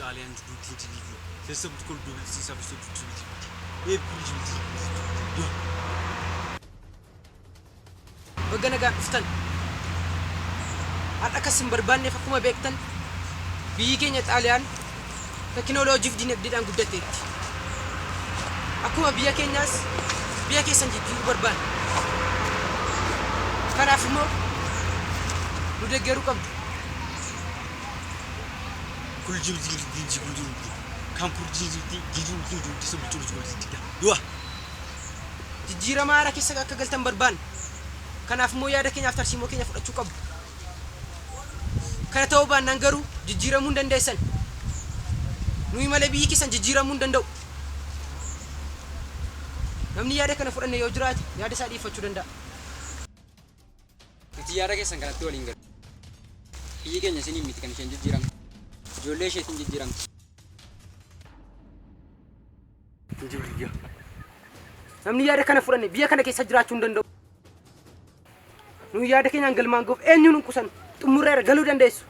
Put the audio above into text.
Italian duty. There's some cool duty substitute. Bagana gaftan. At akasim barbanne fakuma bektan. Biyyi keenya Xaaliyaan tekinooloojiif dinagdeedhaan guddatteetti. Akkuma biyya keenyaas biyya keessan jijjiiruu barbaanna. Kanaaf immoo nu deeggaruu qabdu. Kul jibdi kan purjiti jiru sabituuti. Du'a. Jijjiirama haaraa keessa akka galtan barbaanna. Kanaaf immoo yaada keenyaaf tarsiimoo keenya fudhachuu qabdu. Kana ta'uu baannaan garuu jijjiiramuu hin dandeessan. Nuyi malee biyyi keessan jijjiiramuu hin danda'u. Namni yaada kana fudhanne yoo jiraate yaada isaa dhiifachuu danda'a. Nuti yaada keessan kanatti waliin galu. Biyyi keenya isinii miti kan isheen jijjiiramtu. Ijoollee isheetiin jijjiiramtu. Namni yaada kana fudhanne biyya kana keessa jiraachuu hin danda'u. Nuyi yaada keenyaan galmaan goof eenyuun hin qusannu. Xumurreera galuu dandeessu.